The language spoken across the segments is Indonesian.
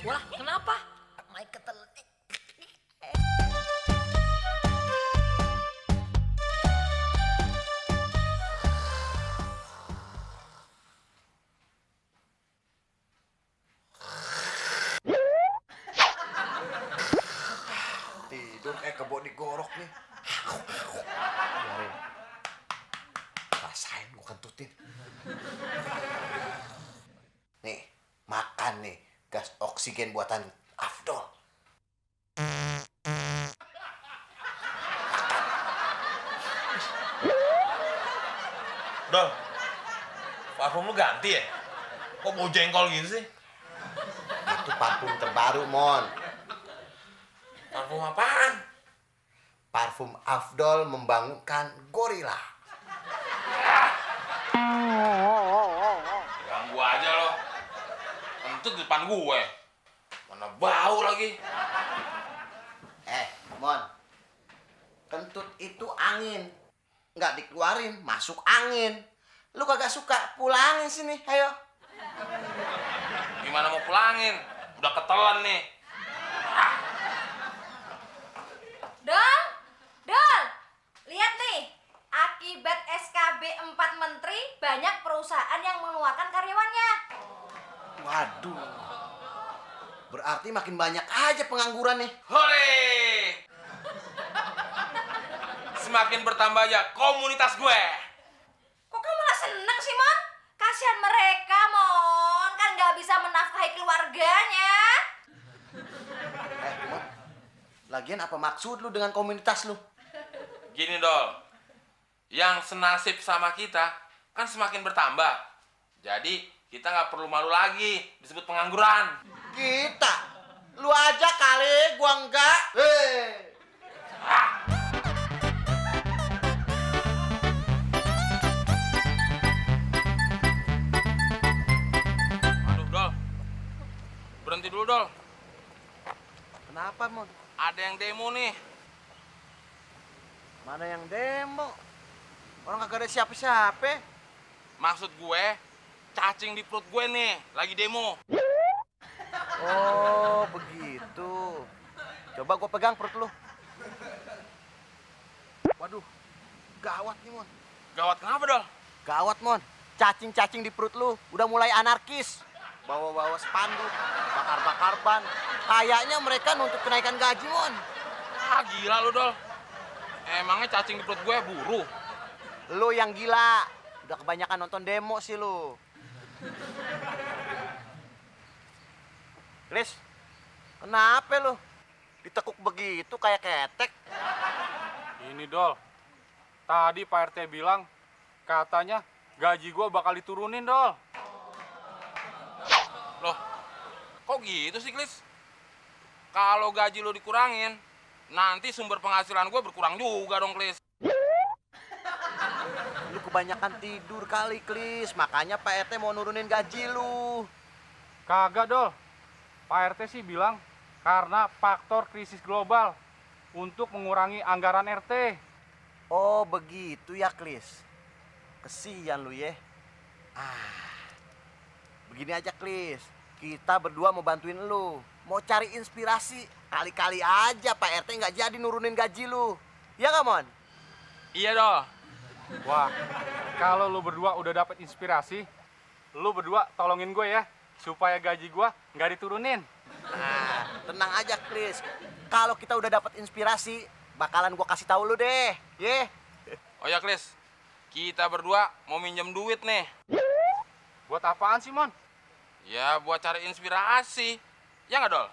Wah, kenapa? Mai ketelan. Tidur kebo digorok nih. Biarin. Rasain gua kentutin. Nih, makan nih gas oksigen buatan Afdol. Dol, parfum lu ganti ya? Kok bau jengkol gitu sih? Itu parfum terbaru, Mon. Parfum apaan? Parfum Afdol membangunkan gorila. Ganggu aja lo. Kentut di depan gue. Mana bau lagi. Mon. Kentut itu angin. Nggak dikeluarin, masuk angin. Lu kagak suka, pulangin sini, ayo. Gimana mau pulangin? Udah ketelan nih. Dol, Dol, lihat nih. Akibat SKB 4 Menteri, banyak perusahaan yang mengeluarkan karyawannya. Waduh. Berarti makin banyak aja pengangguran nih. Hore! Semakin bertambah aja komunitas gue. Kok kamu malah seneng sih, Mon? Kasihan mereka, Mon. Kan nggak bisa menafkahi keluarganya. Mon. Lagian apa maksud lu dengan komunitas lu? Gini, Dol. Yang senasib sama kita kan semakin bertambah. Jadi kita nggak perlu malu lagi disebut pengangguran. Kita? Lu aja kali, gua enggak. Aduh, Dol. Berhenti dulu, Dol. Kenapa, Mon? Ada yang demo nih. Mana yang demo? Orang kagak ada siapa-siapa. Maksud gue, cacing di perut gue nih, lagi demo. Oh, begitu. Coba gua pegang perut lu. Waduh, gawat nih, Mon. Gawat kenapa, Dol? Gawat, Mon. Cacing-cacing di perut lu udah mulai anarkis. Bawa-bawa spanduk, bakar-bakar ban. Kayaknya mereka nuntut kenaikan gaji, Mon. Ah, gila lu, Dol. Emangnya cacing di perut gue buruh? Lu yang gila. Udah kebanyakan nonton demo sih lu. Chris, kenapa lu? Ditekuk begitu kayak ketek. Ini Dol, tadi Pak RT bilang katanya gaji gua bakal diturunin, Dol. Loh, kok gitu sih, Klis? Kalau gaji lu dikurangin, nanti sumber penghasilan gue berkurang juga dong, Klis. Lu kebanyakan tidur kali, Klis. Makanya Pak RT mau nurunin gaji lu. Kagak, Dol. Pak RT sih bilang karena faktor krisis global untuk mengurangi anggaran RT. Oh, begitu ya, Klis. Kesian lu ya. Begini aja, Klis. Kita berdua mau bantuin lu. Mau cari inspirasi. Kali-kali aja Pak RT nggak jadi nurunin gaji lu. Ya nggak, Mon? Iya, Dol. Wah, kalau lu berdua udah dapet inspirasi, lu berdua tolongin gue ya, supaya gaji gue nggak diturunin. Nah, tenang aja, Klis. Kalau kita udah dapat inspirasi, bakalan gua kasih tahu lu deh. Ye. Oh ya, Klis. Kita berdua mau minjem duit nih. Buat apaan sih, Mon? Ya, buat cari inspirasi. Ya nggak, Dol?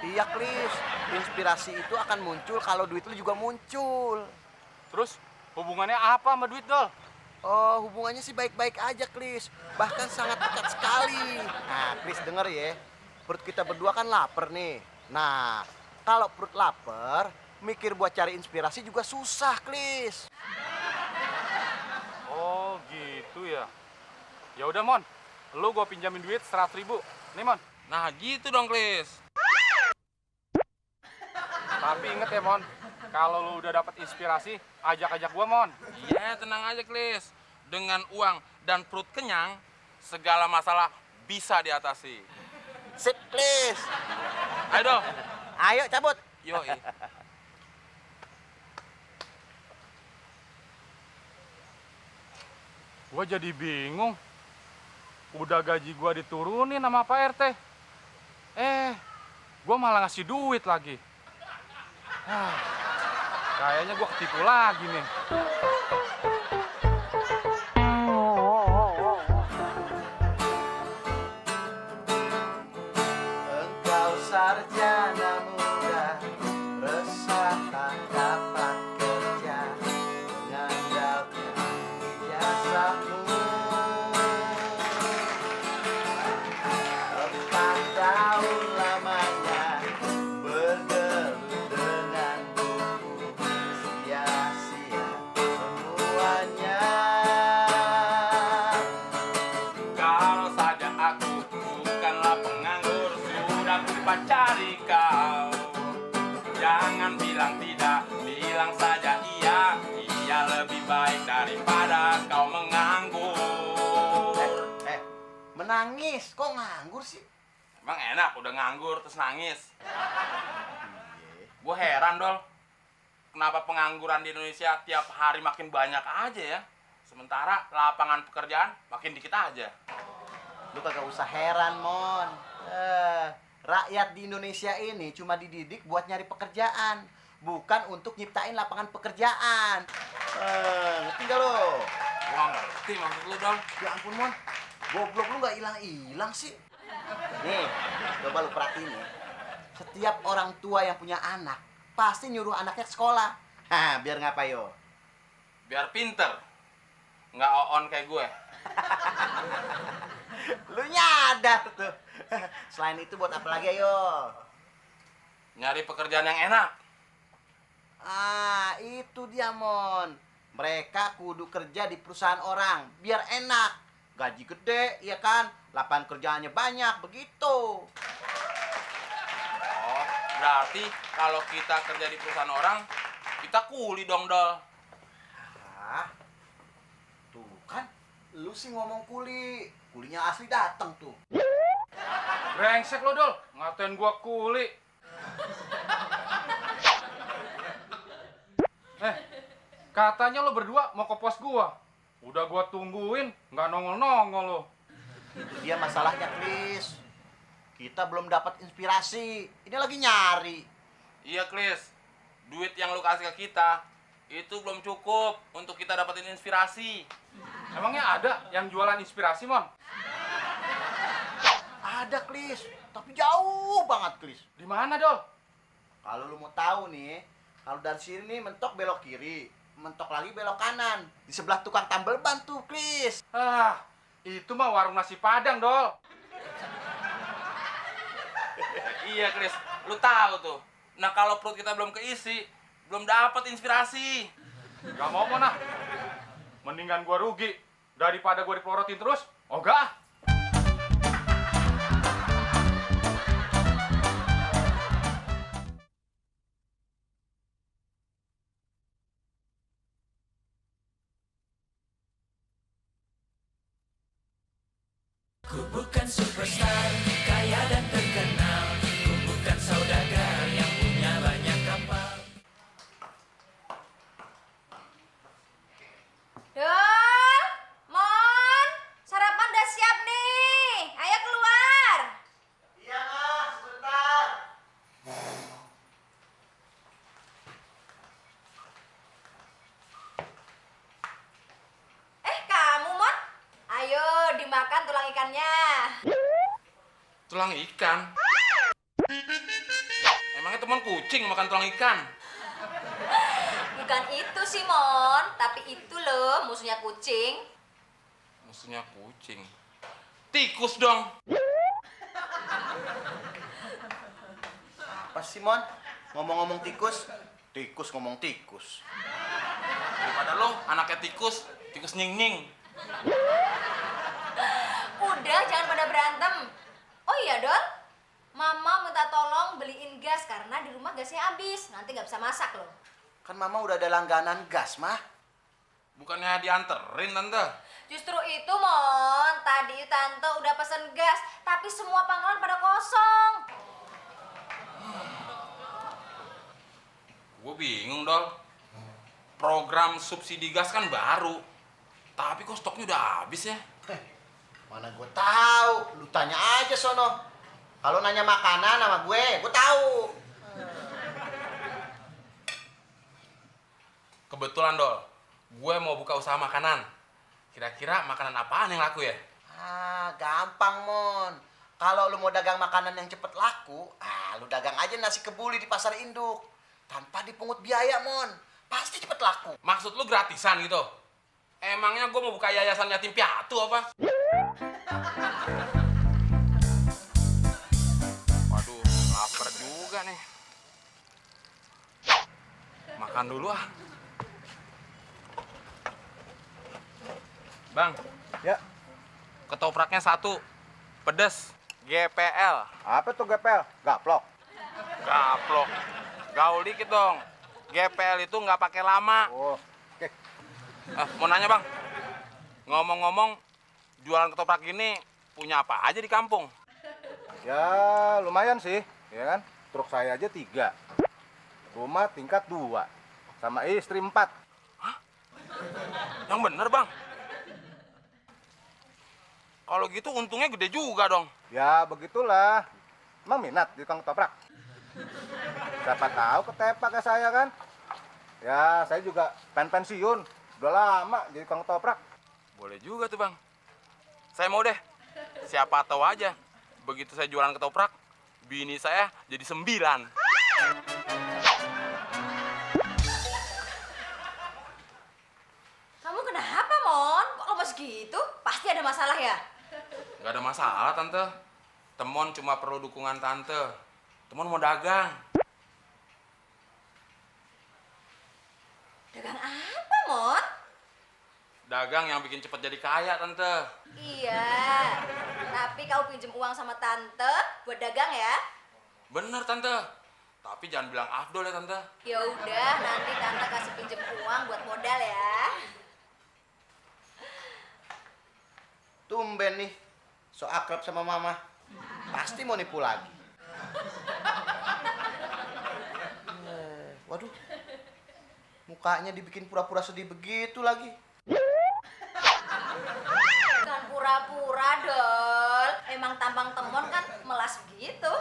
Iya, Klis. Inspirasi itu akan muncul kalau duit lu juga muncul. Terus hubungannya apa sama duit, Dol? Oh, hubungannya sih baik-baik aja, Klis. Bahkan sangat dekat sekali. Nah, Klis denger ya. Perut kita berdua kan lapar nih. Nah, kalau perut lapar, mikir buat cari inspirasi juga susah, Klis. Oh, gitu ya. Ya udah, Mon. Lu gua pinjamin duit 100.000. Nih, Mon. Nah, gitu dong, Klis. Tapi inget ya, Mon. Kalau lu udah dapat inspirasi, ajak-ajak gua, Mon. Iya, tenang aja, Klis. Dengan uang dan perut kenyang, segala masalah bisa diatasi. Sip, Klis. Ayo Dol. Ayo cabut. Yoi. Gua jadi bingung. Udah gaji gua diturunin sama Pak RT. Gua malah ngasih duit lagi. Kayaknya gua ketipu lagi nih. Engkau sarjana muda, resah tak dapat kerja, mengandalkan ijazahmu. 4 tahun lamanya bergelut dengan buku, sia-sia semuanya. Kalau saja aku bukanlah penganggur, sudah ku pacari kau. Jangan bilang tidak, bilang saja iya. Iya lebih baik daripada kau menganggur. Menangis, kok nganggur sih? Emang enak udah nganggur terus nangis. Gue heran Dol, kenapa pengangguran di Indonesia tiap hari makin banyak aja ya, sementara lapangan pekerjaan makin dikit aja. Lu kagak usah heran, Mon. Rakyat di Indonesia ini cuma dididik buat nyari pekerjaan, bukan untuk nyiptain lapangan pekerjaan. Ngerti gak lo? Gua ngerti maksud lu Dol. Ya ampun, Mon. Goblok lu gak hilang-hilang sih. Nih, coba lu perhatiin nih. Setiap orang tua yang punya anak pasti nyuruh anaknya ke sekolah. Biar ngapa yo? Biar pinter, nggak on kayak gue. Lu nyadar tuh. Selain itu buat apa lagi ayo? Nyari pekerjaan yang enak. Itu dia, Mon. Mereka kudu kerja di perusahaan orang biar enak. Gaji gede, ya kan? Lapangan kerjaannya banyak, begitu. Oh, berarti kalau kita kerja di perusahaan orang, kita kuli dong Dol. Tuh kan, lu sih ngomong kuli. Kulinya asli datang tuh. Brengsek lo, Dol. Ngatain gua kuli. Katanya lo berdua mau ke pos gua. Udah gua tungguin, nggak nongol-nongol lo. Itu dia masalahnya, Kris. Kita belum dapat inspirasi. Ini lagi nyari. Iya Klis, duit yang lu kasih ke kita itu belum cukup untuk kita dapetin inspirasi. Emangnya ada yang jualan inspirasi, Mon? Ada, Kris. Tapi jauh banget, Kris. Di mana, Dol? Kalau lu mau tahu nih, kalau dari sini mentok belok kiri, mentok lagi belok kanan. Di sebelah tukang tambal ban tuh, Kris. Itu mah warung nasi Padang, Dol. Iya Klis, lu tahu tuh. Nah kalau perut kita belum keisi, belum dapat inspirasi. Gak mau, Mon, ah. Mendingan gua rugi daripada gua dipelorotin terus. Oh, enggak. Ku bukan superstar, kaya dan terkenal. Ku bukan saudagar yang punya banyak kapal. Dol, Mon, sarapan udah siap nih. Ayo keluar. Iya, Mas. Sebentar. Kamu, Mon. Ayo dimakan tulang ikannya. Tulang ikan? Emangnya teman kucing makan tulang ikan? Bukan itu sih, Mon, tapi itu loh musuhnya kucing. Musuhnya kucing. Tikus dong. Apa sih, Mon? Ngomong-ngomong tikus, tikus ngomong tikus. Daripada lo anaknya tikus, tikus nying-nying. Udah, jangan pada berantem. Oh iya, Dol. Mama minta tolong beliin gas karena di rumah gasnya habis. Nanti nggak bisa masak loh. Kan Mama udah ada langganan gas, Mah. Bukannya dianterin, Tante? Justru itu, Mon. Tadi Tante udah pesen gas, tapi semua pangkalan pada kosong. Gue bingung, Dol. Program subsidi gas kan baru. Tapi kok stoknya udah habis ya? Mana gue tahu, lu tanya aja sono. Kalau nanya makanan sama gue tahu. Kebetulan, Dol. Gue mau buka usaha makanan. Kira-kira makanan apaan yang laku ya? Gampang, Mon. Kalau lu mau dagang makanan yang cepet laku, lu dagang aja nasi kebuli di pasar induk. Tanpa dipungut biaya, Mon. Pasti cepet laku. Maksud lu gratisan gitu? Emangnya gue mau buka yayasan yatim piatu apa? Waduh, lapar juga nih. Makan dulu ah. Bang, Ya, ketopraknya 1, pedes, GPL. apa tuh GPL? Gaplok. Gaplok. Gaul dikit dong. GPL itu nggak pakai lama. Oh, oke. Mau nanya bang, ngomong-ngomong, jualan ketoprak gini punya apa aja di kampung? Ya, lumayan sih, ya kan? Truk saya aja 3. Rumah tingkat 2. Sama istri 4. Yang bener bang. Kalau gitu untungnya gede juga dong. Ya, begitulah. Emang minat di tukang ketoprak? Siapa tahu ketepak ke saya kan? Ya, saya juga pensiun. Udah lama jadi tukang ketoprak. Boleh juga tuh bang. Saya mau deh. Siapa tahu aja. Begitu saya jualan ketoprak, bini saya jadi 9. Kamu kenapa, Mon? Kok lemes gitu? Pasti ada masalah ya? Gak ada masalah tante. Temon cuma perlu dukungan tante. Temon mau dagang. Dagang apa, Mon? Dagang yang bikin cepet jadi kaya tante. Iya. Tapi kau pinjem uang sama Tante buat dagang ya? Bener tante. Tapi jangan bilang Afdol ya tante. Ya udah, nanti Tante kasih pinjem uang buat modal ya. Tumben nih, so akrab sama mama. Pasti mau nipu lagi. Waduh, mukanya dibikin pura-pura sedih begitu lagi. Bukan pura-pura, Dol. Emang tampang Temon kan melas begitu.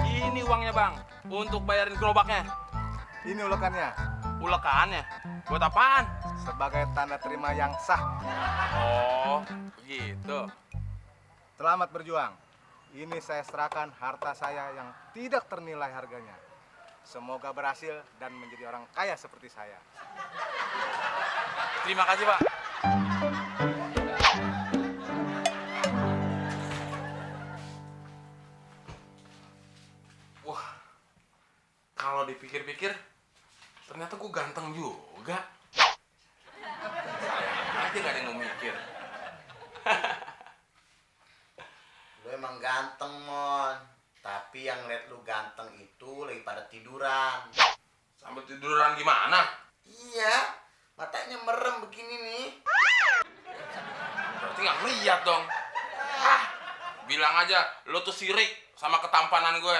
Ini uangnya bang, untuk bayarin gerobaknya. Ini ulekannya. Ulekannya? Buat apaan? Sebagai tanda terima yang sah. Oh, begitu. Selamat berjuang. Ini saya serahkan harta saya yang tidak ternilai harganya. Semoga berhasil dan menjadi orang kaya seperti saya. Terima kasih pak. Wah, kalau dipikir-pikir, ternyata gue ganteng juga. Sayang aja gak ada yang mau mikir. Lu emang ganteng, Mon. Tapi yang liat lu ganteng itu lagi pada tiduran. Sambil tiduran gimana? Iya, matanya merem begini nih. Berarti nggak ngeliat dong. Bilang aja, lo tuh sirik sama ketampanan gue.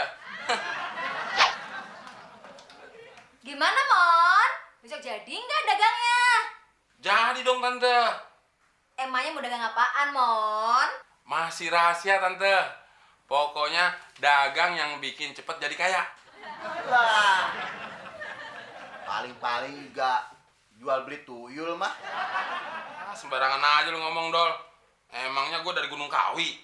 Gimana, Mon? Bisa jadi nggak dagangnya? Jadi dong tante. Emangnya mau dagang apaan, Mon? Masih rahasia tante. Pokoknya dagang yang bikin cepet jadi kaya. Lah, paling-paling juga jual beli tuyul mah. Sembarangan aja lu ngomong, Dol. Emangnya gue dari Gunung Kawi.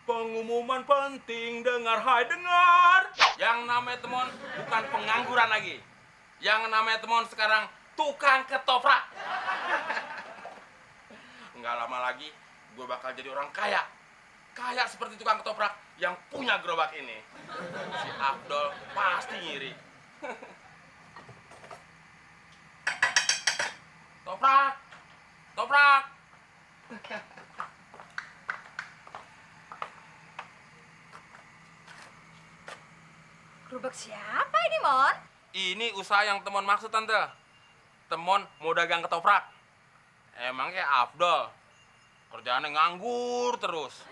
Pengumuman penting, dengar, hai dengar. Yang namanya Temon bukan pengangguran lagi. Yang namanya Temon sekarang tukang ketoprak. Nggak lama lagi gue bakal jadi orang kaya. Kaya seperti tukang ketoprak yang punya gerobak ini. Si Abdul pasti ngiri. Toprak! Toprak! Gerobak siapa ini, Mon? Ini usaha yang Temon maksud, Tante. Temon mau dagang ketoprak. Emang kayak Afdol. Kerjaannya nganggur terus.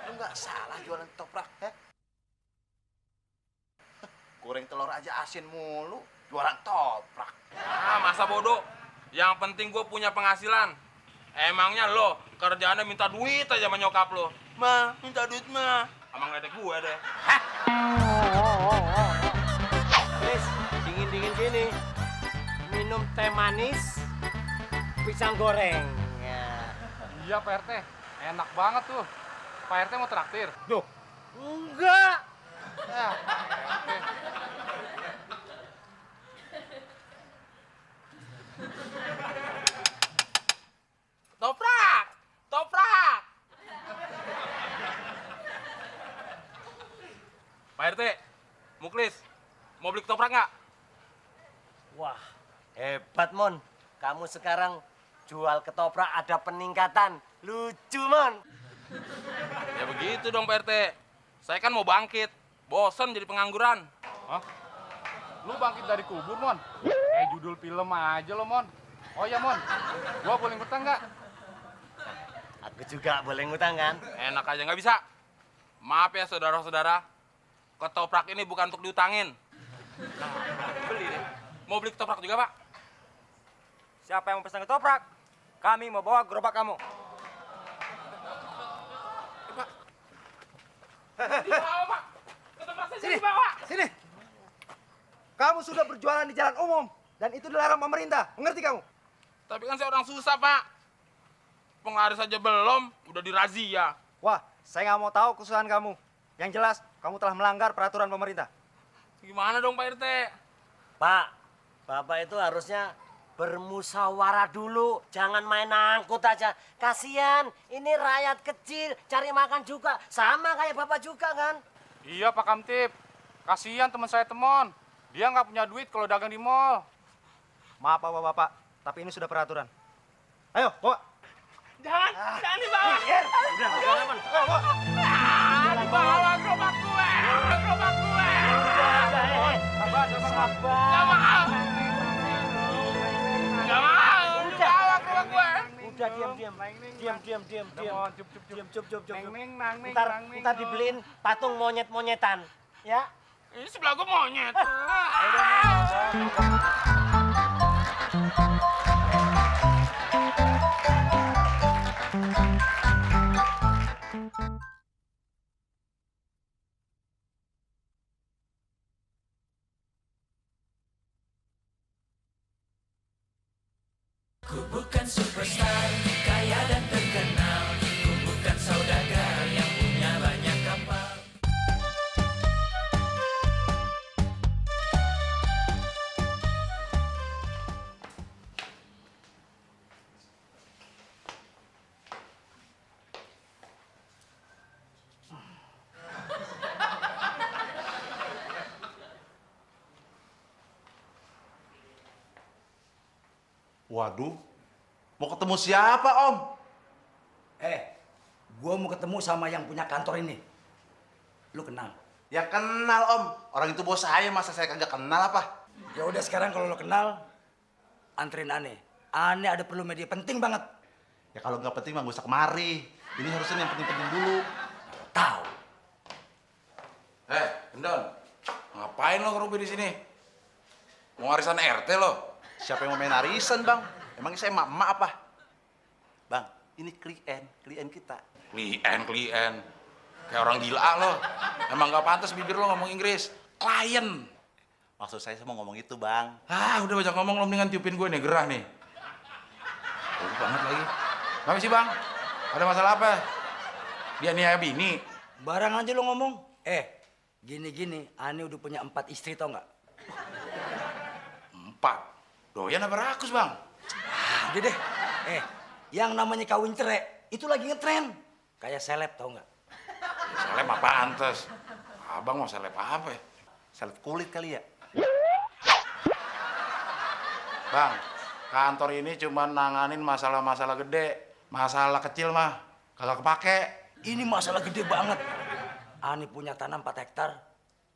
Lu nggak salah jualan ketoprak, goreng telur aja asin mulu, jualan ketoprak. Ah, masa bodoh. Yang penting gue punya penghasilan. Emangnya lo kerjaannya minta duit aja sama nyokap lo. Ma, minta duit, ma. Sama ngeledek gue deh. Chris, dingin-dingin gini. Minum teh manis, pisang goreng. Ya. Iya Pak RT, enak banget tuh. Pak RT mau traktir? Duh, enggak. Ya, Pak RT. Toprak! Toprak! Pak RT, Muklis, mau beli ketoprak nggak? Wah, hebat, Mon. Kamu sekarang jual ketoprak ada peningkatan. Lucu, Mon. Ya begitu dong Pak RT. Saya kan mau bangkit. Bosan jadi pengangguran. Hah? Lu bangkit dari kubur, Mon? Judul film aja lo, Mon. Oh ya, Mon. Gua boleh ngutang nggak? Aku juga boleh ngutang, kan? Enak aja nggak bisa. Maaf ya saudara-saudara. Ketoprak ini bukan untuk diutangin. Nah, beli deh. Mau beli ketoprak juga, Pak? Siapa yang mau pesan ketoprak? Kami mau bawa gerobak kamu. Dibawa, Pak. Ketoprak saya dibawa. Sini. Kamu sudah berjualan di jalan umum dan itu dilarang pemerintah. Mengerti kamu? Tapi kan saya orang susah, Pak. Penglaris saja belum, udah dirazia. Wah, saya nggak mau tahu kesusahan kamu. Yang jelas, kamu telah melanggar peraturan pemerintah. Gimana dong, Pak RT? Pak, Bapak itu harusnya bermusyawarah dulu. Jangan main angkut aja. Kasihan, ini rakyat kecil, cari makan juga. Sama kayak Bapak juga, kan? Iya, Pak Kamtip. Kasihan teman saya Temon. Dia nggak punya duit kalau dagang di mall. Maaf Bapak-bapak, tapi ini sudah peraturan. Ayo, bawa. Jangan dibawa. Udah, jangan, Mon. Dibawa gerobak gue. Gerobak gue. Sabar, sabar. Gak mau. Gak mau. Dibawa gerobak gue. Udah, diam. Temon, cup. Ntar dibeliin patung monyet-monyetan. Ya? Ini sebelah gue monyet. Ku bukan superstar, kaya dan terkenal. Ku bukan saudagar yang punya banyak kapal. Waduh, mau ketemu siapa, Om? Gua mau ketemu sama yang punya kantor ini. Lu kenal? Ya kenal, Om. Orang itu bos saya, masa saya kagak kenal apa? Ya udah sekarang kalau lu kenal, anterin Ane. Ane ada perlu media penting banget. Ya kalau nggak penting mah nggak usah kemari. Ini harusnya yang penting-penting dulu. Tahu. Gendon, ngapain lo ngerubi di sini? Mau arisan RT lo? Siapa yang mau main arisan, Bang? Emangnya saya emak-emak apa? Bang, ini klien kita. Klien. Kayak orang gila lo. Emang gak pantas bibir lo ngomong Inggris. Klien. Maksud saya mau ngomong itu, Bang. Ah, udah banyak ngomong lo, mendingan tiupin gue nih, gerah nih. Oh, banget lagi. Kenapa sih, Bang? Ada masalah apa? Dia niaya bini. Barang aja lu ngomong. Gini-gini, Ane udah punya 4 istri tau nggak? 4. Doyan apa rakus, Bang? Udah deh. Yang namanya kawin cerai, itu lagi ngetren. Kayak seleb tau nggak? Seleb apa pantes? Abang mau seleb apa ya? Seleb kulit kali ya? Bang, kantor ini cuma nanganin masalah-masalah gede. Masalah kecil mah kagak kepake. Ini masalah gede banget. Ani punya tanah 4 hektar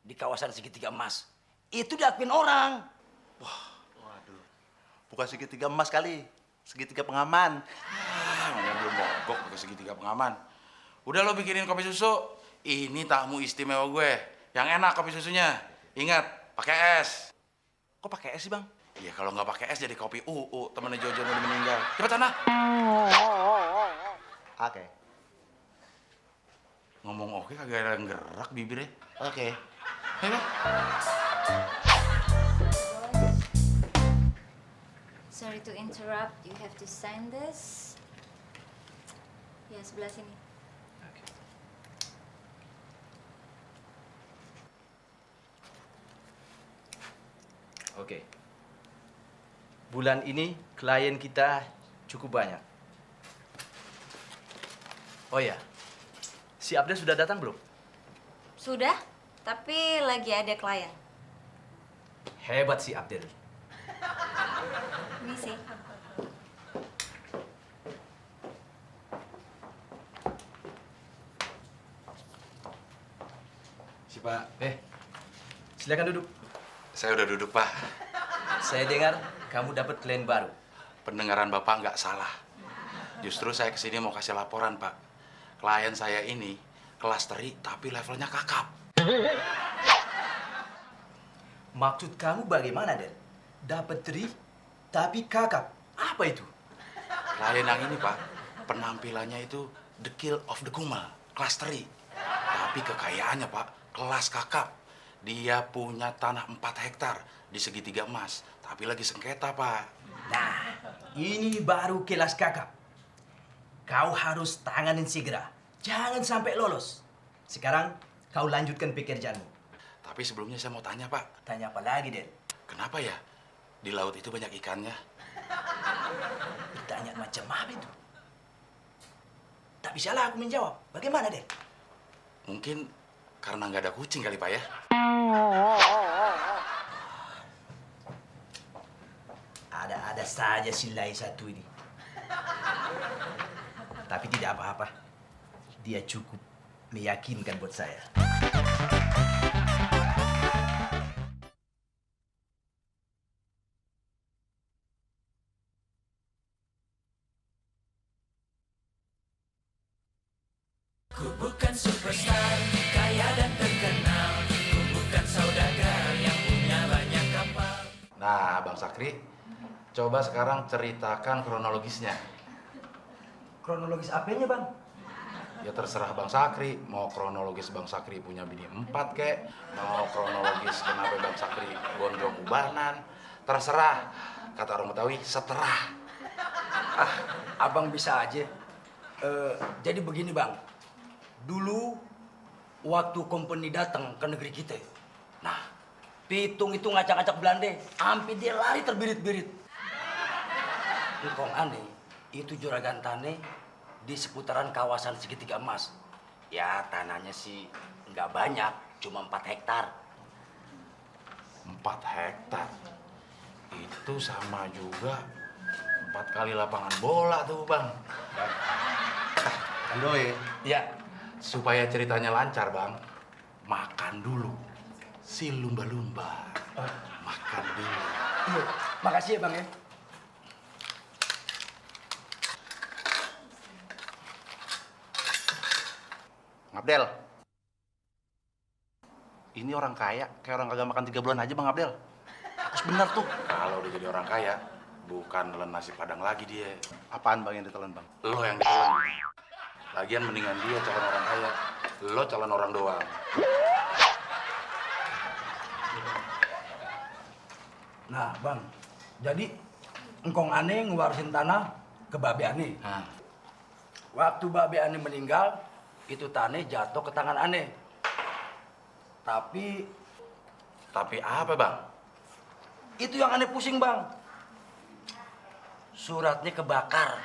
di kawasan segitiga emas. Itu diakuin orang. Waduh, bukan segitiga emas kali, segitiga pengaman. Mana belum mogok pakai segitiga pengaman. Udah lo bikinin kopi susu. Ini tamu istimewa gue. Yang enak kopi susunya. Ingat, pakai es. Kok pakai es sih, Bang? Iya, kalau nggak pakai es jadi kopi temennya Jojo udah meninggal. Cepet sana. Oke. Ngomong oke kagak ada yang gerak bibirnya. Oke. Ayo, Bang. Sorry to interrupt, you have to sign this. Ya, sebelah sini. Oke. Bulan ini klien kita cukup banyak. Oh ya, si Abdel sudah datang belum? Sudah, tapi lagi ada klien. Hebat si Abdel. Ini sih. Si Pak, silakan duduk. Saya udah duduk, Pak. Saya dengar kamu dapat klien baru. Pendengaran Bapak nggak salah. Justru saya kesini mau kasih laporan, Pak. Klien saya ini kelas teri tapi levelnya kakap. Maksud kamu bagaimana, Den? Dapat tri tapi kakap. Apa itu? Klien yang ini, Pak, penampilannya itu the kill of the Kumal, kelas teri. Tapi kekayaannya, Pak, kelas kakap. Dia punya tanah 4 hektar di segitiga emas, tapi lagi sengketa, Pak. Nah, ini baru kelas kakap. Kau harus tanganin segera. Jangan sampai lolos. Sekarang kau lanjutkan pekerjaanmu. Tapi sebelumnya saya mau tanya, Pak. Tanya apa lagi, Den? Kenapa ya di laut itu banyak ikannya? Ditanya macam apa itu? Tak bisalah aku menjawab. Bagaimana, Den? Mungkin karena nggak ada kucing kali, Pak ya? Ada-ada saja si Lai satu ini. Tapi tidak apa-apa. Dia cukup meyakinkan buat saya. Ku bukan superstar, kaya dan terkenal. Ku bukan saudagar yang punya banyak kapal. Nah, Bang Sakri, coba sekarang ceritakan kronologisnya. Kronologis apanya, Bang? Ya terserah Bang Sakri, mau kronologis Bang Sakri punya bini 4 kek, mau kronologis kenapa Bang Sakri gondrong ubanan, terserah. Kata orang Betawi, seterah. Abang bisa aja. Jadi begini, Bang. Dulu waktu company datang ke negeri kita, nah, Pitung itu ngacak-ngacak Belanda, hampir dia lari terbirit-birit. Engkong aneh, itu juragan tanah di seputaran kawasan segitiga emas. Ya tanahnya sih nggak banyak, cuma 4 hektar. 4 hektar? Itu sama juga 4 kali lapangan bola tuh, Bang. Andoy. Ya, supaya ceritanya lancar, Bang, makan dulu. Si lumba-lumba. Makan dulu. Iya, makasih ya, Bang ya. Abdel. Ini orang kaya, kayak orang kagak makan 3 bulan aja, Bang Abdel. Terus bener tuh. Kalau udah jadi orang kaya, bukan nelen nasi padang lagi dia. Apaan Bang yang ditelan, Bang? Lo yang ditelan. Lagian mendingan dia calon orang kaya. Lo calon orang doang. Nah, Bang, jadi engkong aneh ngewarisin tanah ke Babe Ane. Nah, Waktu Babe Ane meninggal, itu tanah jatuh ke tangan Ane. Tapi apa, Bang? itu yang Ane pusing, Bang. Suratnya kebakar.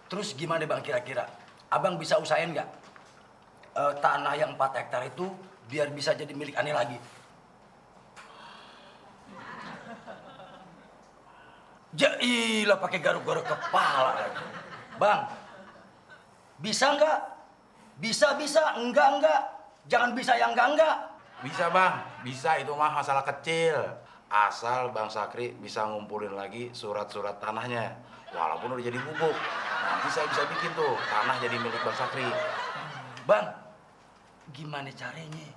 Terus gimana, Bang, kira-kira? Abang bisa usahain nggak? Tanah yang 4 hektar itu biar bisa jadi milik Ane lagi. Jailah pakai garuk-garuk kepala lagi. Bang, bisa nggak? Bisa, enggak. Jangan bisa yang enggak. Bisa bang, bisa, itu mah masalah kecil. Asal Bang Sakri bisa ngumpulin lagi surat-surat tanahnya. Walaupun udah jadi bubuk. Nanti saya bisa bikin tuh tanah jadi milik Bang Sakri. Bang, gimana caranya?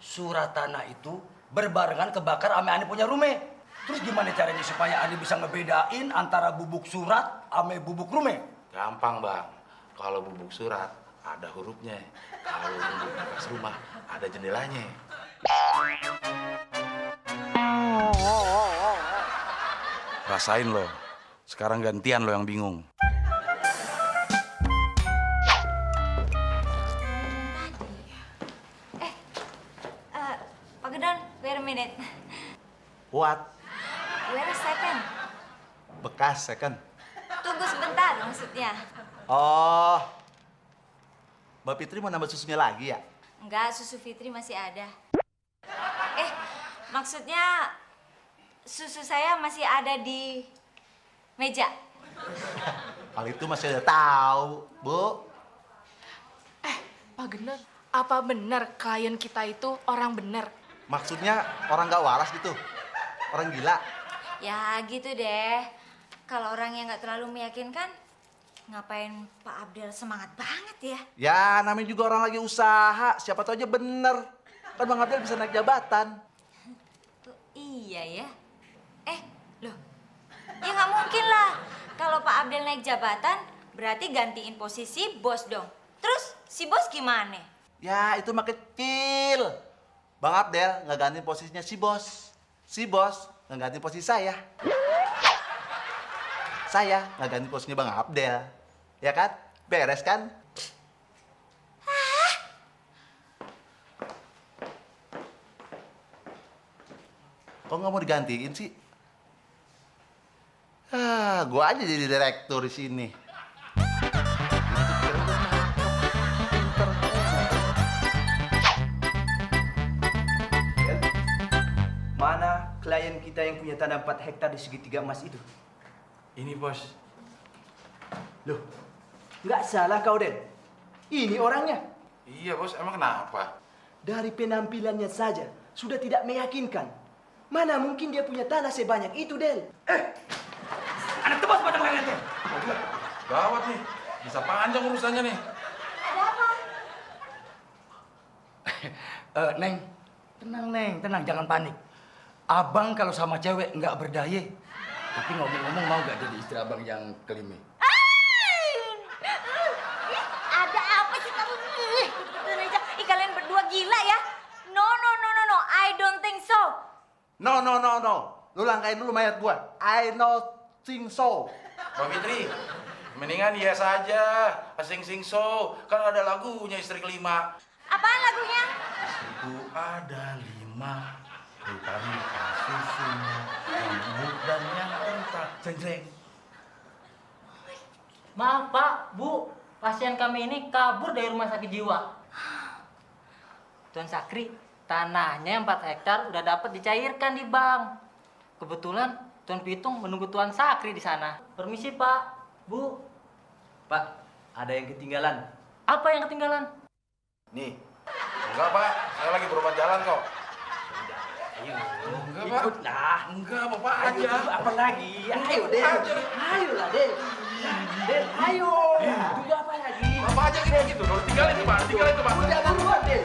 Surat tanah itu berbarengan kebakar ame ane punya rumah. Terus gimana caranya supaya ane bisa ngebedain antara bubuk surat ame bubuk rumah? Gampang bang, kalau bubuk surat ada hurufnya. Kalau bubuk bekas rumah ada jendelanya. Rasain lo, sekarang gantian lo yang bingung. Pak Gedon, wait a minute. What? Wait a second. Bekas second. Tunggu sebentar maksudnya. Oh, Mbak Fitri mau nambah susunya lagi ya? Enggak, susu Fitri masih ada. Maksudnya susu saya masih ada di meja. Hal itu masih ada tahu, Bu. Pak Gendon, apa benar klien kita itu orang benar? Maksudnya orang gak waras gitu? Orang gila? Ya gitu deh. Kalau orang yang nggak terlalu meyakinkan, ngapain Pak Abdel semangat banget ya? Ya, namanya juga orang lagi usaha. Siapa tahu aja bener. Kan Bang Abdel bisa naik jabatan. Iya ya. Loh. Ya nggak mungkin lah. Kalau Pak Abdel naik jabatan, berarti gantiin posisi bos dong. Terus si bos gimana? Ya, itu mah kecil. Bang Abdel nggak gantiin posisinya si bos. Si bos nggak gantiin posisi saya. Saya nggak ganti posisinya Bang Abdel. Ya kan? Beres kan? Kok nggak mau digantiin sih? Gua aja jadi direktur di sini. Mana klien kita yang punya tanah 4 hektar di segitiga emas itu? Ini bos. Loh, nggak salah kau, Den. Ini orangnya. Iya bos, emang kenapa? Dari penampilannya saja sudah tidak meyakinkan. Mana mungkin dia punya tanah sebanyak itu, Den? Anak tebas padang lain itu. Gawat nih, bisa panjang urusannya nih. Ada apa? Neng, tenang, jangan panik. Abang kalau sama cewek nggak berdaya. Tapi ngomong-ngomong mau gak jadi istri abang yang kelima? Ada apa sih kamu? Kalian berdua gila ya? No. I don't think so. No. Lu langkain dulu mayat gua. I don't think so. Mbak Fitri, mendingan iya saja. Sing so, kan ada lagunya istri kelima. Apaan lagunya? Istriku ada 5, lupa susunya, yang lembut dan yang kental. Jeng. Maaf Pak, Bu, pasien kami ini kabur dari rumah sakit jiwa. Tuan Sakri, tanahnya yang 4 hektar udah dapat dicairkan di bank. Kebetulan Tuan Pitung menunggu Tuan Sakri di sana. Permisi Pak, Bu. Pak, ada yang ketinggalan. Apa yang ketinggalan? Nih. Enggak pak, saya lagi berobat jalan kok. Enggak pak. Ikut lah. Enggak, bapak Ayo, aja. apa lagi? Ayo, Den. Ayolah, Den. Den, ayo. Tunggu apa lagi? Bapak aja gitu. Tinggalin tuh pak, Udah buruan, Den.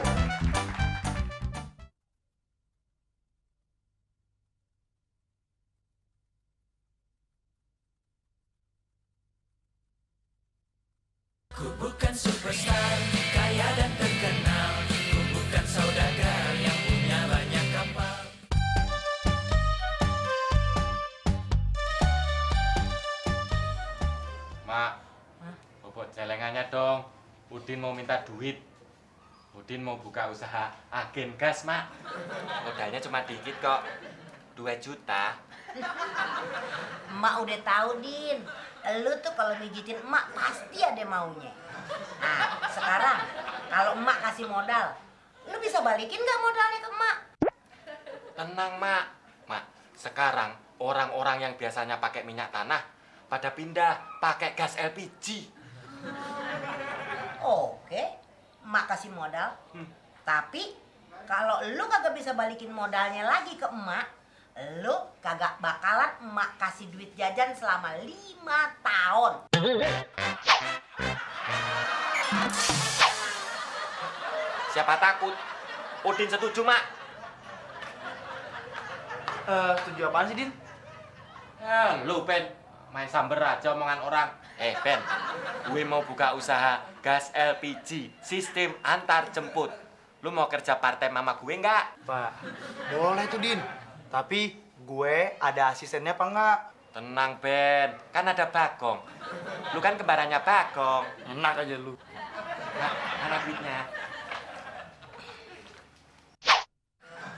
Ku bukan superstar, kaya dan terkenal. Ku bukan saudagar yang punya banyak kapal. Mak, bobot celengannya dong. Udin mau minta duit. Udin mau buka usaha agen gas, Mak. Modalnya cuma dikit kok. 2 juta. Emak udah tahu, Din. Lu tuh kalau mijitin emak pasti ada maunya. Nah, sekarang kalau emak kasih modal, lu bisa balikin nggak modalnya ke emak? Tenang, Mak. Mak, Sekarang orang-orang yang biasanya pakai minyak tanah pada pindah pakai gas LPG. Oke, emak kasih modal. Tapi kalau lu kagak bisa balikin modalnya lagi ke emak, lu kagak bakalan emak kasih duit jajan selama 5 tahun. Siapa takut? Udin setuju, Mak. Setuju apaan sih, Din? Lu, Ben. Main samber aja omongan orang. Ben. Gue mau buka usaha gas LPG. Sistem antar jemput. Lu mau kerja part-time sama gue nggak? Pak, boleh tuh, Din. Tapi gue ada asistennya apa enggak? Tenang, Ben. Kan ada Bagong. Lu kan kembarannya Bagong. Enak aja lu. Nah, mana duitnya?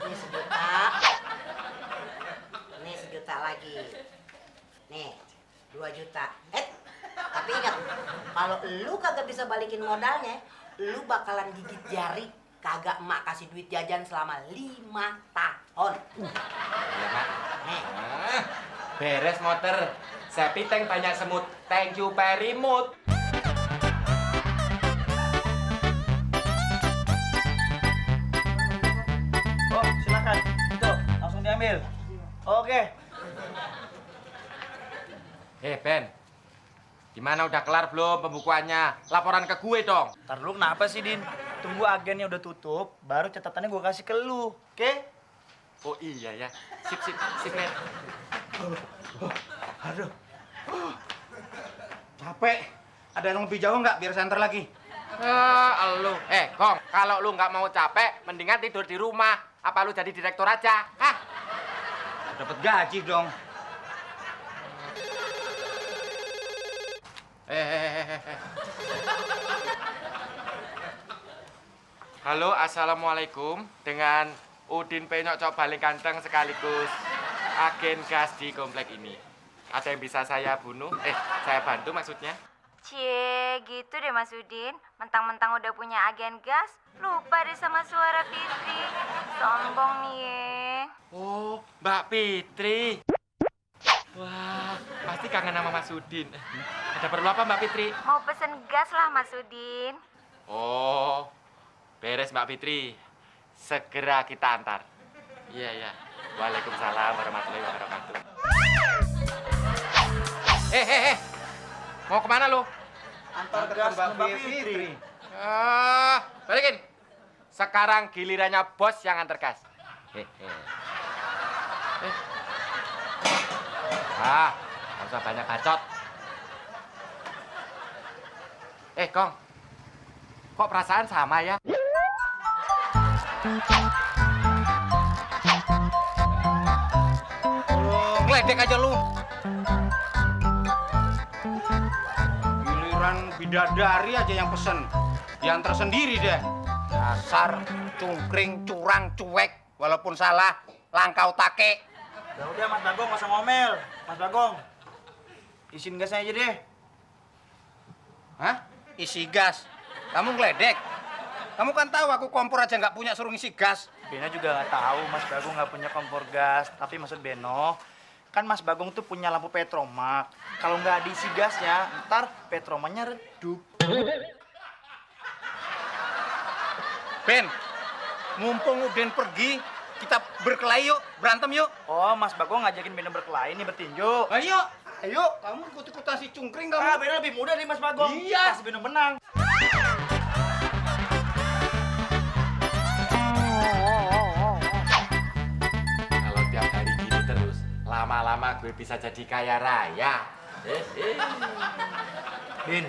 Ini 1 juta. Ini 1 juta lagi. Nih, 2 juta. Tapi ingat, kalau lu kagak bisa balikin modalnya, lu bakalan gigit jari kagak emak kasih duit jajan selama 5 tahun. Iya, Mak. Nih. Beres motor. Sepi tank banyak semut. Thank you very much. Oh, silakan. Tuh, langsung diambil. Oke. Ben. Gimana udah kelar belum pembukuannya? Laporan ke gue dong. Ntar dulu kenapa sih, Din? Tunggu agennya udah tutup, baru catatannya gue kasih ke lu, oke? Oh iya ya. Sip, Ben. Aduh. Capek. Ada yang lebih jauh nggak biar saya antar lagi? Lu. Kong, kalau lu nggak mau capek, mendingan tidur di rumah. Apa lu jadi direktur aja? Hah? Dapat gaji dong. Halo, assalamualaikum. Dengan Udin Penyok Cok Paling Ganteng sekaligus agen gas di komplek ini. Ada yang bisa saya bunuh? Saya bantu maksudnya. Cie, gitu deh Mas Udin. Mentang-mentang udah punya agen gas, lupa deh sama suara Fitri. Sombong nih ye. Oh, Mbak Fitri. Wah, pasti kangen sama Mas Udin. Ada perlu apa Mbak Fitri? Mau pesen gas lah Mas Udin. Oh, beres Mbak Fitri. Segera kita antar. Iya. Waalaikumsalam warahmatullahi wabarakatuh. Mau kemana lu? Antar gas ke Mbak Fitri. Balikin. Sekarang gilirannya bos yang antar gas. Nggak usah banyak bacot. Kong. Kok perasaan sama ya? Ngeledek aja lu. Giliran bidadari aja yang pesen. Diantar sendiri deh. Dasar cungkring, curang, cuek. Walaupun salah, langkau take. Udah, Mas Bagong, nggak usah ngomel. Mas Bagong, isiin gasnya aja deh. Hah? Isi gas? Kamu ngeledek? Kamu kan tahu aku kompor aja nggak punya suruh ngisi gas. Beno juga nggak tahu Mas Bagong nggak punya kompor gas. Tapi maksud Beno, kan Mas Bagong tuh punya lampu petromak. Kalau nggak diisi gasnya, ntar petromaknya redup. Ben, mumpung Udin pergi, kita berkelahi yuk, berantem yuk. Oh, Mas Bagong ngajakin Beno berkelahi nih, bertinju. Ayo, kamu ikut-ikutan si cungkring kamu. Beno lebih muda nih Mas Bagong. Iya. Pasti Beno menang. Kalau tiap hari gini terus, lama-lama gue bisa jadi kaya raya. Din,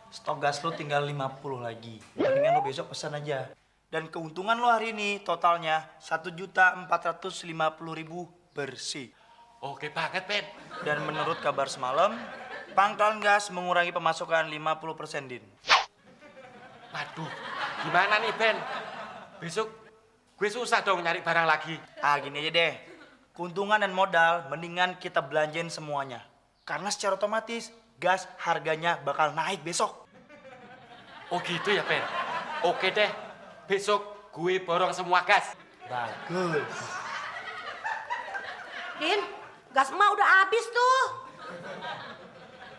stok gas lo tinggal 50 lagi. Mendingan lo besok pesan aja. Dan keuntungan lo hari ini totalnya 1.450.000 bersih. Oke banget, Ben. Dan menurut kabar semalam, pangkalan gas mengurangi pemasukan 50%, Din. Waduh, gimana nih, Ben? Besok gue susah dong nyari barang lagi. Gini aja deh. Keuntungan dan modal mendingan kita belanjain semuanya. Karena secara otomatis gas harganya bakal naik besok. Oh gitu ya, Ben? Oke deh, besok gue borong semua gas. Bagus. Din, gas emak udah habis tuh.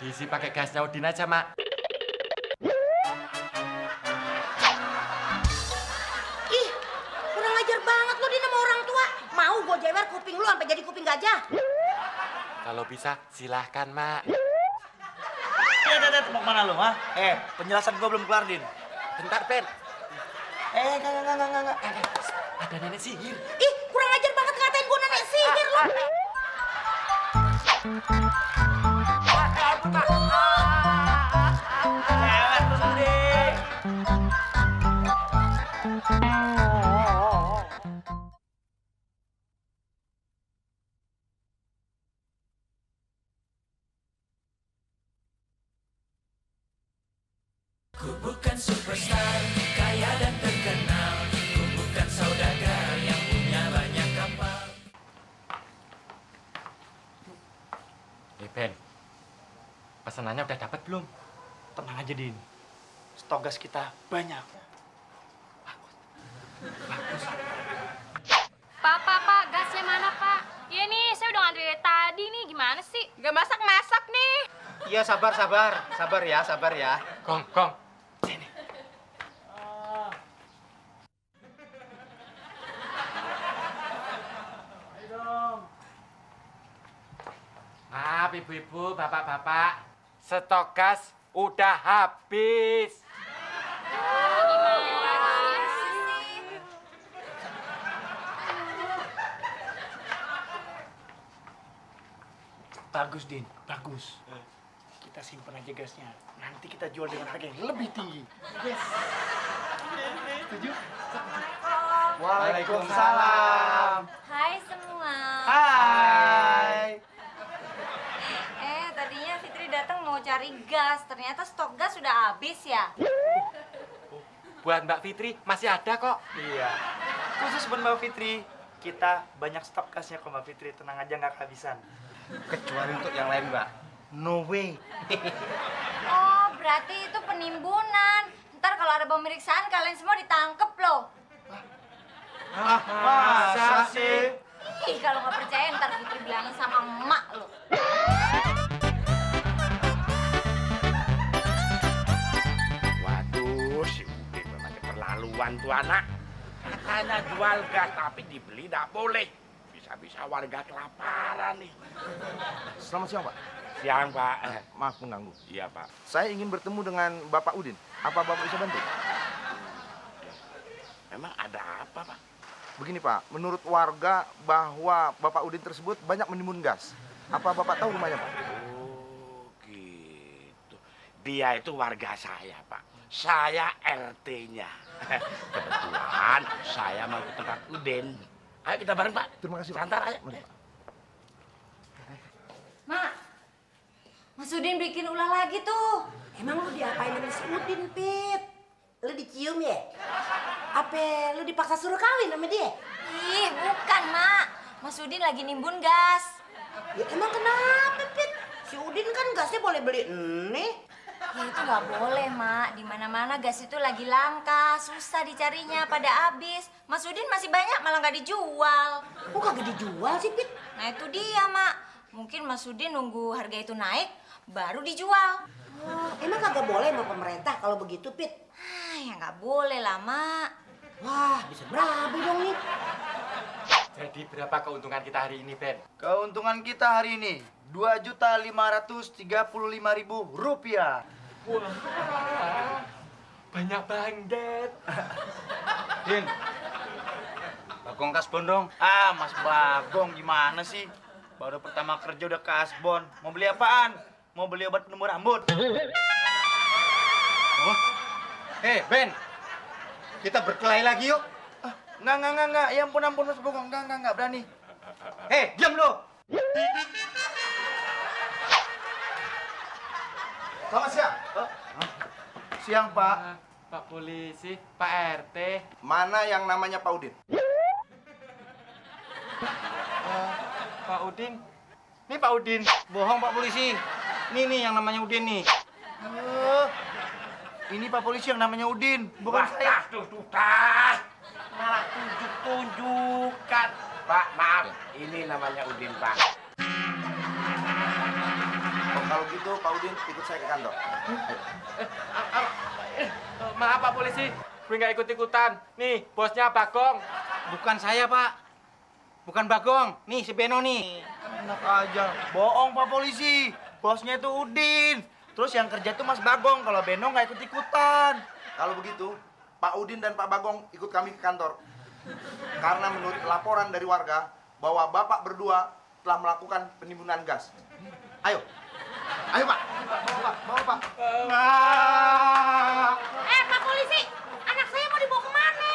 Diisi pakai gasnya Udin aja, Mak. Ih, kurang ajar banget lu Din sama orang tua. Mau gue jewer kuping lu sampai jadi kuping gajah. Kalau bisa, silahkan, Mak. Mau kemana lu, ha? Penjelasan gua belum kelar, Din. Bentar, Ben. Enggak. Ada nenek sihir. Ih, kurang ajar banget ngatain gue nenek sihir lu. Ku bukan superstar, kaya dan terkenal. Ku bukan saudagar yang punya banyak kapal. Ben, pesanannya udah dapat belum? Tenang aja, Din. Stok gas kita banyak. Pak, gasnya mana, Pak? Iya nih, saya udah ngantri dari tadi nih. Gimana sih? Gak masak-masak nih. Iya, sabar ya. Kong. Maaf ibu-ibu, bapak-bapak, stok gas udah habis. Bagus, Din. Bagus. Kita simpan aja gasnya. Nanti kita jual dengan harga yang lebih tinggi. Yes. Setuju? Waalaikumsalam. Hai semua. Hai. Tadinya Fitri datang mau cari gas, ternyata stok gas sudah habis ya. Buat Mbak Fitri masih ada kok. Iya. Khusus buat Mbak Fitri. Kita banyak stok gasnya kok, Mbak Fitri. Tenang aja, nggak kehabisan. Kecuali untuk yang lain, Mbak. No way. Oh, berarti itu penimbunan. Ntar kalau ada pemeriksaan kalian semua ditangkep loh. Masa sih? Ih, kalau nggak percaya ntar Fitri bilangin sama emak lo. Waduh, si Udin memang keterlaluan tuh anak. Katanya jual gas tapi dibeli nggak boleh. Bisa-bisa warga kelaparan nih. Selamat siang, Pak. Siang, Pak. Maaf mengganggu. Iya, Pak. Saya ingin bertemu dengan Bapak Udin. Apa Bapak bisa bantu? Memang ada apa, Pak? Begini, Pak. Menurut warga bahwa Bapak Udin tersebut banyak menimbun gas. Apa Bapak tahu rumahnya, Pak? Oh, gitu. Dia itu warga saya, Pak. Saya RT-nya. Kebetulan saya mau ke tempat Udin. Ayo kita bareng, Pak. Terima kasih, Pak. Santar aja. Mak, Mas Udin bikin ulah lagi tuh. Emang lu diapain sama si Udin, Pit? Lu dicium ya? Apa lu dipaksa suruh kawin sama dia? Ih, bukan, Mak. Mas Udin lagi nimbun gas. Ya emang kenapa, Pit? Si Udin kan gasnya boleh beli nih. Ya itu nggak boleh, Mak. Di mana-mana gas itu lagi langka, susah dicarinya, pada habis. Mas Udin masih banyak, malah nggak dijual. Kok kagak dijual sih, Pit? Nah itu dia, Mak. Mungkin Mas Udin nunggu harga itu naik, baru dijual. Oh, emang kagak boleh sama pemerintah kalau begitu, Pit? Ya nggak boleh lah, Mak. Wah, bisa berabe dong nih. Jadi berapa keuntungan kita hari ini, Ben? Keuntungan kita hari ini Rp2.535.000. Wah, banyak banget. Din, Bagong kasbon dong. Mas Bagong gimana sih? Baru pertama kerja udah kasbon. Mau beli apaan? Mau beli obat penumbuh rambut. Oh. Ben. Kita berkelahi lagi yuk. Enggak. Ya ampun Mas Bagong. Enggak berani. Diam lu. Selamat siang. Siang, Pak. Pak Polisi, Pak RT. Mana yang namanya Pak Udin? Pak Udin. Ini Pak Udin. Bohong, Pak Polisi. Nih yang namanya Udin nih. Ini Pak Polisi yang namanya Udin, bukan saya. Tuh, malah tunjuk-tunjukkan. Pak, maaf. Ini namanya Udin, Pak. Oh, kalau gitu Pak Udin ikut saya ke kantor. Maaf Pak Polisi, gue nggak ikut-ikutan. Nih, bosnya Bagong. Bukan saya, Pak. Bukan Bagong. Nih, si Beno nih. Enak aja. Bohong, Pak Polisi. Bosnya itu Udin. Terus yang kerja tuh Mas Bagong. Kalau Beno nggak ikut-ikutan. Kalau begitu, Pak Udin dan Pak Bagong ikut kami ke kantor. Karena menurut laporan dari warga bahwa Bapak berdua telah melakukan penimbunan gas. Ayo. Ayo, Pak. Bawa, Pak. Pak Polisi, anak saya mau dibawa kemana?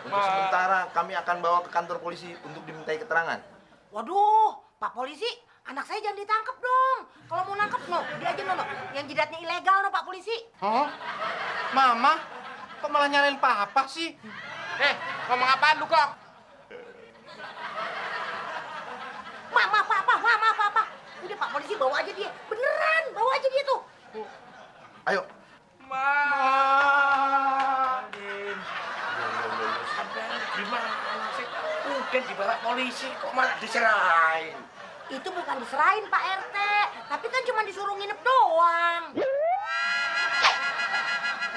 Untuk sementara kami akan bawa ke kantor polisi untuk dimintai keterangan. Waduh, Pak Polisi, anak saya jangan ditangkap dong. Kalau mau nangkep, dia aja no. Yang jidatnya ilegal no, Pak Polisi. Oh, Mama, kok malah nyalain Papa sih? Ngomong apaan lu kok? Mama, Papa. Udah Pak Polisi bawa aja dia. Beneran, bawa aja dia tuh. Ayo. Gimana sih? Udin dibawa polisi, kok malah diserahin? Itu bukan diserahin Pak RT, tapi kan cuma disuruh nginep doang.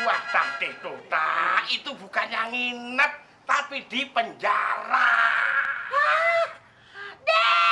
Wah, tadi tuh, itu bukannya nginep, tapi di penjara. Den!